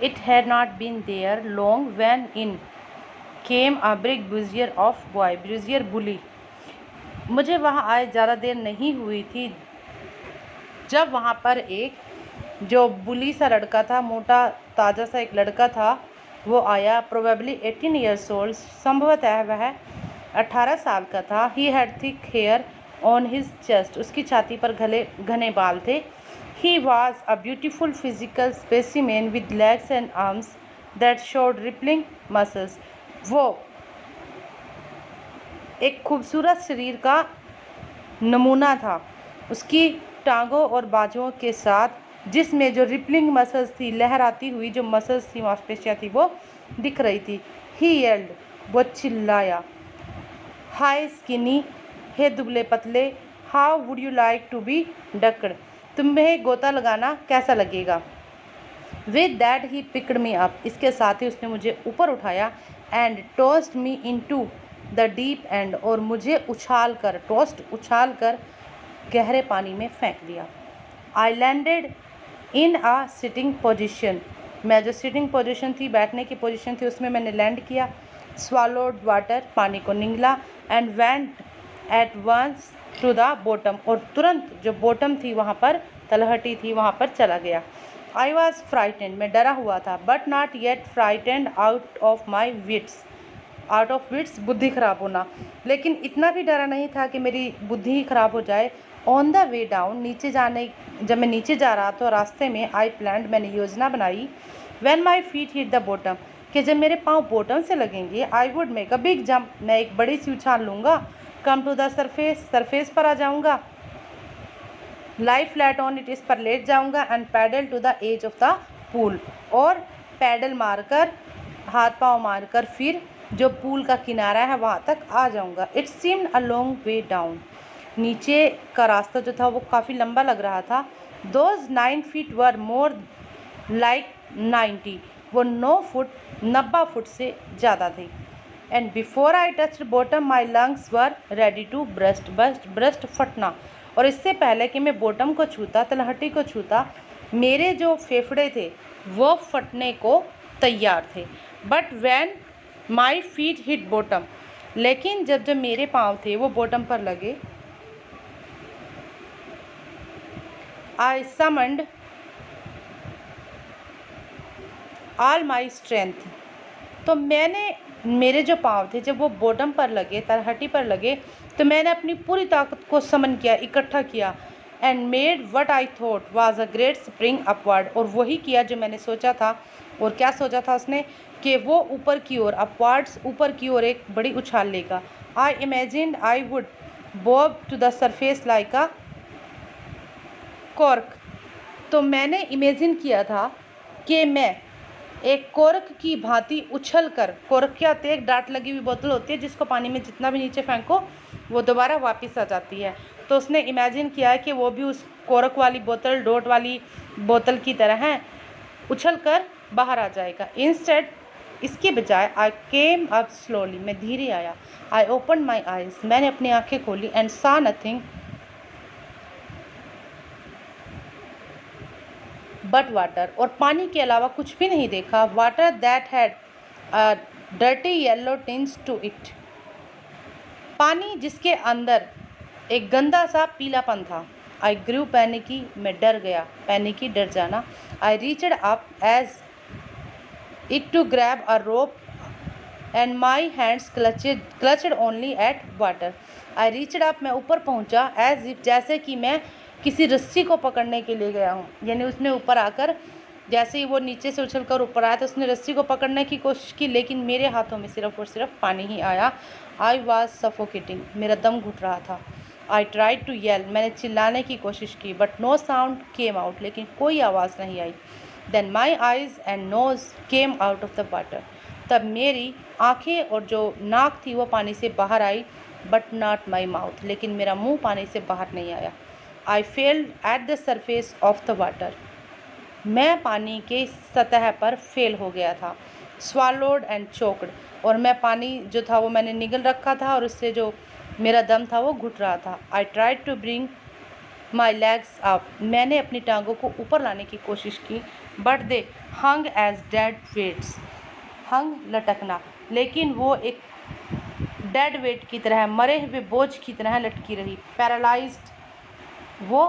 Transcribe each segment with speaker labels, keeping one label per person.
Speaker 1: It had not been there long when in came a big bruiser of boy, bruiser bully. मुझे वहाँ आए ज़्यादा देर नहीं हुई थी जब वहाँ पर एक जो बुली सा लड़का था, मोटा ताज़ा सा एक लड़का था, वो आया। प्रोबेबली 18 ईयर्स ओल्ड, संभवतः वह 18 साल का था। He had thick hair on his chest, उसकी छाती पर घने बाल थे। He was a beautiful physical specimen with legs and arms that showed rippling muscles. वो एक खूबसूरत शरीर का नमूना था, उसकी टांगों और बाजुओं के साथ, जिसमें जो रिपलिंग मसल्स थी, लहराती हुई जो मसल्स थी, मांसपेशियाँ थी, वो दिख रही थी। ही येल्ड, वो चिल्लाया। हाय स्किनी, हे दुबले पतले। How would you like to be ducked, तुम्हें गोता लगाना कैसा लगेगा। With that he picked me up, इसके साथ ही उसने मुझे ऊपर उठाया। And tossed me into the deep end, और मुझे उछाल कर गहरे पानी में फेंक दिया। I landed in a sitting position, मैं जो सिटिंग पोजिशन थी, बैठने की पोजिशन थी, उसमें मैंने लैंड किया। स्वालोड वाटर, पानी को निगला। And went at once to the bottom, और तुरंत जो बॉटम थी वहाँ पर, तलहटी थी, वहाँ पर चला गया। आई वॉज फ्राइटेंड, मैं डरा हुआ था। But not yet frightened out of my wits, out of wits बुद्धि खराब होना, लेकिन इतना भी डरा नहीं था कि मेरी बुद्धि ही खराब हो जाए। ऑन द वे डाउन, जब मैं नीचे जा रहा था रास्ते में, आई प्लान्ड, मैंने योजना बनाई। When my feet hit the bottom, कि जब मेरे पाँव बॉटम से लगेंगे, I would make a big jump, मैं एक बड़ी सी उछाल लूँगा। कम टू द सरफेस पर आ जाऊँगा। लाई फ्लैट ऑन इट, इस पर लेट जाऊँगा। And paddle to the edge of the pool, और पैडल मारकर, हाथ पाँव मारकर फिर जो पूल का किनारा है वहाँ तक आ जाऊँगा। It seemed a long way down, नीचे का रास्ता जो था वो काफ़ी लंबा लग रहा था। Those 9 feet were more like 90, वो 90 फुट से ज़्यादा थी। And before I touch bottom my lungs were ready to burst फटना, और इससे पहले कि मैं बॉटम को छूता, तलहटी को छूता, मेरे जो फेफड़े थे वो फटने को तैयार थे। But when my feet hit bottom, लेकिन जब मेरे पाँव थे वो बॉटम पर लगे, आई समंड ऑल माई स्ट्रेंथ, तो मेरे जो पाँव थे जब वो बॉटम पर लगे, तलहटी पर लगे, तो मैंने अपनी पूरी ताकत को समन किया, इकट्ठा किया। And made what I thought was a great spring upward, और वही किया जो मैंने सोचा था। और क्या सोचा था उसने, कि वो ऊपर की ओर, अपवर्ड्स, ऊपर की ओर एक बड़ी उछाल लेगा। I imagined I would bob to the surface like a cork, तो मैंने इमेजिन किया था कि मैं एक कोर्क की भांति उछल कर, कोर्क क्या होती है, एक डाट लगी हुई बोतल होती है जिसको पानी में जितना भी नीचे फेंको वो दोबारा वापस आ जाती है। तो उसने इमेजिन किया है कि वो भी उस कोर्क वाली बोतल, डॉट वाली बोतल की तरह है, उछल कर बाहर आ जाएगा। इंस्टेड, इसके बजाय, आई केम अप स्लोली, मैं धीरे आया। आई ओपन माई आइज, मैंने अपनी आंखें खोली। एंड सा नथिंग बट वाटर, और पानी के अलावा कुछ भी नहीं देखा। Water that had a dirty yellow tinge to it, पानी जिसके अंदर एक गंदा सा पीलापन था। आई ग्रू पैनिकी, मैं डर गया, पैनिकी डर जाना। I reached up as it to grab a rope and my hands clutched only at water. I reached up, मैं ऊपर पहुंचा, एज इफ, जैसे कि मैं किसी रस्सी को पकड़ने के लिए गया हूँ। यानी उसने ऊपर आकर, जैसे ही वो नीचे से उछलकर ऊपर आया तो उसने रस्सी को पकड़ने की कोशिश की, लेकिन मेरे हाथों में सिर्फ और सिर्फ पानी ही आया। आई वॉज सफोकेटिंग, मेरा दम घुट रहा था। आई ट्राइड टू येल, मैंने चिल्लाने की कोशिश की, but no sound came out, लेकिन कोई आवाज़ नहीं आई। Then my eyes and nose came out of the water, तब मेरी आंखें और जो नाक थी वो पानी से बाहर आई। बट नॉट माई माउथ, लेकिन मेरा मुंह पानी से बाहर नहीं आया। I failed at the surface of the water, मैं पानी के सतह पर फेल हो गया था। स्वालोड एंड चोक्ड, और मैं पानी जो था वो मैंने निगल रखा था, और उससे जो मेरा दम था वो घुट रहा था। I tried to bring my legs up, मैंने अपनी टांगों को ऊपर लाने की कोशिश की। But they hung as dead weights. Hung लटकना, लेकिन वो एक डेड वेट की तरह, मरे हुए बोझ की तरह लटकी रही। पैरालाइज्ड, वो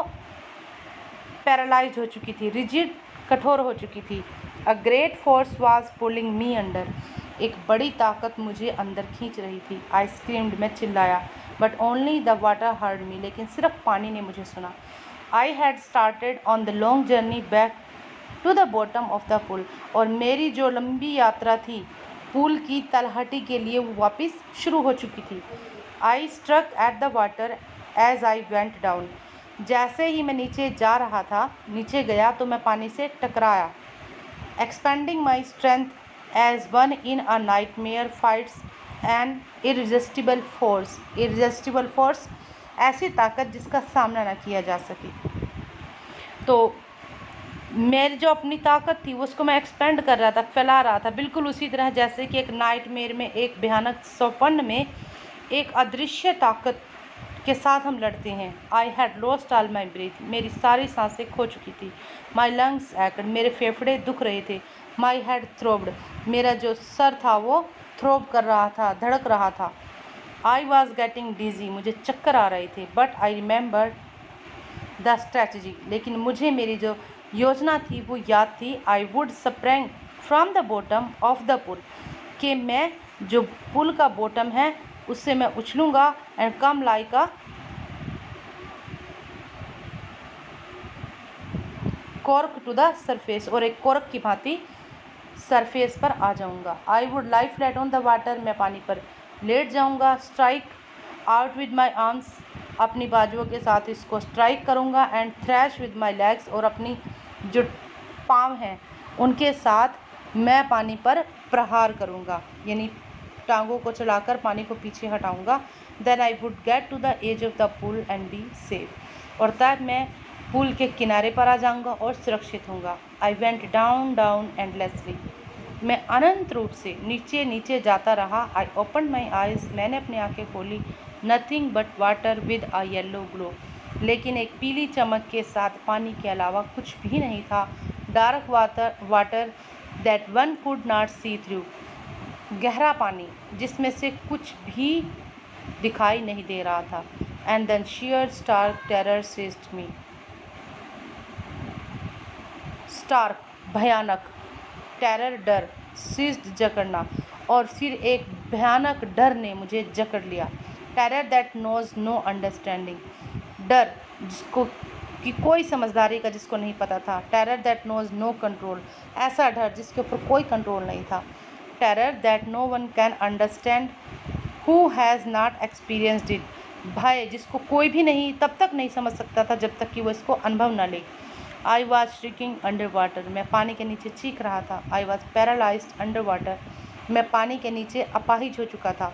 Speaker 1: पैरालाइज हो चुकी थी। रिजिड, कठोर हो चुकी थी। A great force was pulling me under, एक बड़ी ताकत मुझे अंदर खींच रही थी। आई स्क्रीम्ड, मैं चिल्लाया, but only the water heard me, लेकिन सिर्फ पानी ने मुझे सुना। I had started on the long journey back to the bottom of the pool, और मेरी जो लंबी यात्रा थी पुल की तलहटी के लिए, वो वापस शुरू हो चुकी थी। I struck at the water as I went down, जैसे ही मैं नीचे जा रहा था, नीचे गया तो मैं पानी से टकराया। Expending my strength as one in a nightmare fights an irresistible force. Irresistible force, ऐसी ताकत जिसका सामना न किया जा सके। तो मेरी जो अपनी ताकत थी उसको मैं एक्सपेंड कर रहा था, फैला रहा था, बिल्कुल उसी तरह जैसे कि एक नाइटमेयर में, एक भयानक स्वप्न में एक अदृश्य ताकत के साथ हम लड़ते हैं। I had lost all my breath, मेरी सारी सांसें खो चुकी थी। माई लंग्स एक्ड, मेरे फेफड़े दुख रहे थे। माई हेड थ्रोब्ड, मेरा जो सर था वो थ्रोब कर रहा था, धड़क रहा था। आई वॉज गेटिंग डिजी, मुझे चक्कर आ रहे थे। But I remember the strategy, लेकिन मुझे मेरी जो योजना थी वो याद थी। I would spring from the bottom of the pool, कि मैं जो पुल का बॉटम है उससे मैं उछलूंगा, and come like a cork to the surface, और एक कॉर्क की भांति सरफेस पर आ जाऊंगा। I would lie flat on the water, मैं पानी पर लेट जाऊंगा। Strike out with my arms, अपनी बाजुओं के साथ इसको स्ट्राइक करूंगा। And trash with my legs, और अपनी जो पाँव हैं उनके साथ मैं पानी पर प्रहार करूंगा, यानी टांगों को चलाकर पानी को पीछे हटाऊंगा। Then I would get to the edge of the pool and be safe, और तब मैं पुल के किनारे पर आ जाऊंगा और सुरक्षित होऊंगा। आई वेंट डाउन डाउन एंडलेसली, मैं अनंत रूप से नीचे नीचे जाता रहा। आई ओपन माई आइज, मैंने अपनी आंखें खोली। Nothing but water with a yellow glow, लेकिन एक पीली चमक के साथ पानी के अलावा कुछ भी नहीं था। Dark water that one could not see through, गहरा पानी जिसमें से कुछ भी दिखाई नहीं दे रहा था। And then sheer stark terror seized me, stark भयानक, टेरर डर, सीज्ड जकड़ना, और फिर एक भयानक डर ने मुझे जकड़ लिया। Terror that knows no understanding, डर जिसको कि कोई समझदारी का जिसको नहीं पता था। Terror that knows no control, ऐसा डर जिसके ऊपर कोई कंट्रोल नहीं था। Terror that no one can understand who has not experienced it, भय जिसको कोई भी नहीं तब तक नहीं समझ सकता था जब तक कि वो इसको अनुभव न ले। आई वॉज श्रिकिंग अंडर वाटर, मैं पानी के नीचे चीख रहा था। I was paralysed under water, मैं पानी के नीचे अपाहिज हो चुका था।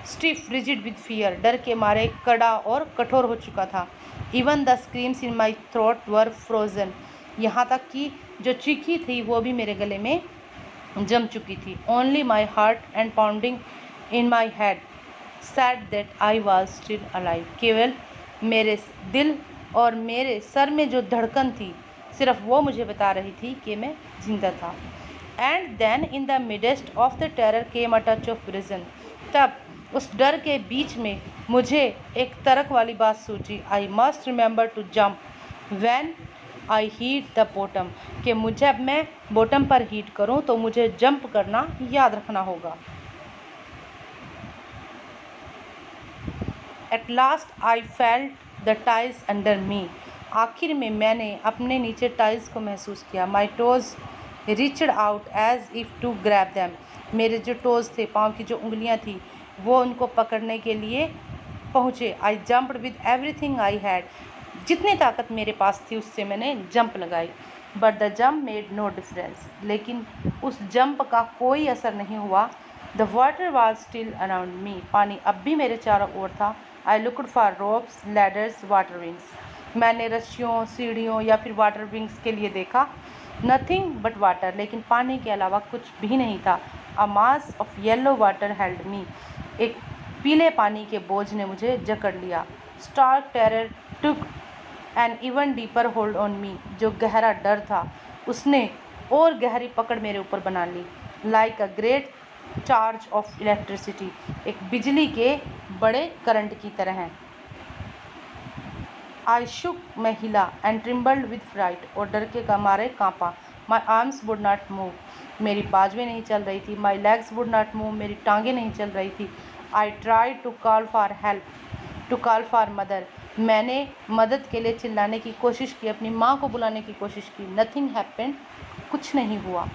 Speaker 1: स्टिफ रिजिड विद फियर, डर के मारे कड़ा और कठोर हो चुका था। Even the screams in my throat were frozen, यहाँ तक कि जो चीखी थी वो भी मेरे गले में जम चुकी थी। Only my heart and pounding in my head sad that I was still alive, केवल मेरे दिल और मेरे सर में जो धड़कन थी सिर्फ वो मुझे बता रही थी कि मैं जिंदा था। And then in the midst of the terror came a touch of reason, तब उस डर के बीच में मुझे एक तर्क वाली बात सूझी। I must remember to jump when I hit the bottom, कि मुझे अब मैं बॉटम पर हीट करूं तो मुझे जंप करना याद रखना होगा। At last I felt the tiles under me, आखिर में मैंने अपने नीचे टाइल्स को महसूस किया। My toes reached out as if to grab them, मेरे जो टोज थे, पाँव की जो उंगलियां थी, वो उनको पकड़ने के लिए पहुँचे। I jumped with everything I had, जितनी ताकत मेरे पास थी उससे मैंने जंप लगाई। But the jump made no difference, लेकिन उस जंप का कोई असर नहीं हुआ। The water was still around me, पानी अब भी मेरे चारों ओर था। I looked for ropes, ladders, water wings, मैंने रस्सियों, सीढ़ियों या फिर वाटर विंग्स के लिए देखा। नथिंग बट वाटर, लेकिन पानी के अलावा कुछ भी नहीं था। A mass of yellow water held me, एक पीले पानी के बोझ ने मुझे जकड़ लिया। Stark terror took an even deeper hold on me, जो गहरा डर था उसने और गहरी पकड़ मेरे ऊपर बना ली। Like a great charge of electricity, एक बिजली के बड़े करंट की तरह है। आई शुक, मैं हिला, एंड ट्रिम्बल्ड विद फ्राइट, और डर के मारे कांपा। My arms would not move, मेरी बाजुएं नहीं चल रही थी। My legs would not move, मेरी टांगें नहीं चल रही थी। I tried to call for help, to call for mother, मैंने मदद के लिए चिल्लाने की कोशिश की, अपनी माँ को बुलाने की कोशिश की। नथिंग हैपेंड, कुछ नहीं हुआ।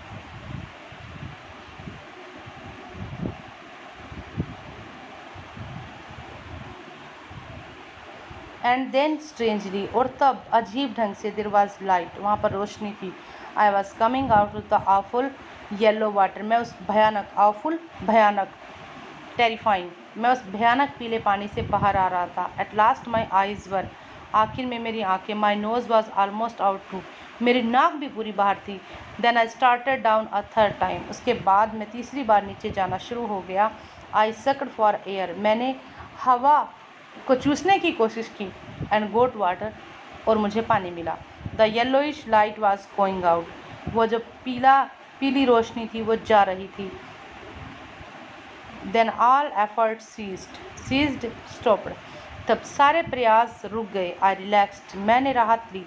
Speaker 1: एंड देन स्ट्रेंजली, और तब अजीब ढंग से, देयर वॉज लाइट, वहाँ पर रोशनी थी। I was coming out of the awful yellow water, मैं उस भयानक, आवफुल भयानक, टेरिफाइंग, मैं उस भयानक पीले पानी से बाहर आ रहा था। At last my eyes were, आखिर में मेरी आंखें। My nose was almost out too, मेरी नाक भी पूरी बाहर थी। Then I started down a third time, उसके बाद मैं तीसरी बार नीचे जाना शुरू हो गया। आई सकड फॉर एयर, मैंने हवा को चूसने की कोशिश की। एंड गोट वाटर, और मुझे पानी मिला। The yellowish light was going out, वो जो पीली रोशनी थी वो जा रही थी। Then all effort ceased stopped, तब सारे प्रयास रुक गए। आई रिलैक्स्ड, मैंने राहत ली।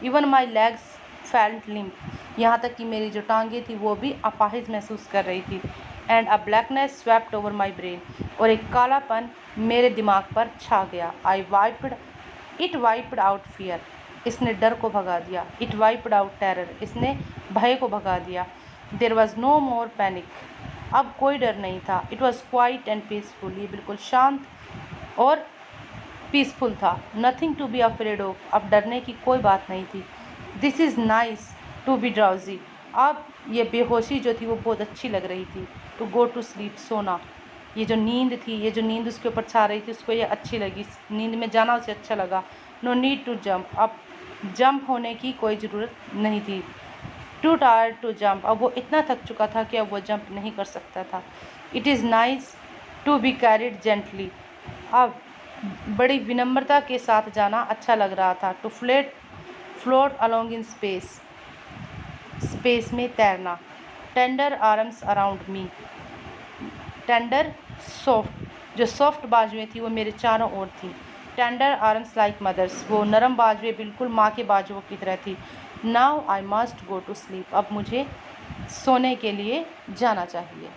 Speaker 1: Even my legs felt limp, यहाँ तक कि मेरी जो टांगें थी वो भी अपाहिज महसूस कर रही थी। And a blackness swept over my brain, और एक कालापन मेरे दिमाग पर छा गया। इट वाइप्ड आउट फियर, इसने डर को भगा दिया। इट वाइप्ड आउट टेरर, इसने भय को भगा दिया। There was no more panic, अब कोई डर नहीं था। It was quiet and peaceful, ये बिल्कुल शांत और पीसफुल था। Nothing to be afraid of, अब डरने की कोई बात नहीं थी। This is nice to be drowsy, अब ये बेहोशी जो थी वो बहुत अच्छी लग रही थी। टू गो टू स्लीप, सोना, ये जो नींद थी, ये जो नींद उसके ऊपर छा रही थी, उसको ये अच्छी लगी, नींद में जाना उसे अच्छा लगा। नो नीड टू जंप, अब जंप होने की कोई ज़रूरत नहीं थी। टू टायर्ड टू जंप, अब वो इतना थक चुका था कि अब वो जंप नहीं कर सकता था। It is nice to be carried gently, अब बड़ी विनम्रता के साथ जाना अच्छा लग रहा था। To float along in space, space में तैरना। Tender arms around me, tender soft, जो सॉफ्ट बाजुएं थी वो मेरे चारों ओर थी। टेंडर आर्म्स लाइक मदर्स, वो नरम बाजुएं बिल्कुल माँ के बाजुओं की तरह थी। Now I must go to sleep, अब मुझे सोने के लिए जाना चाहिए।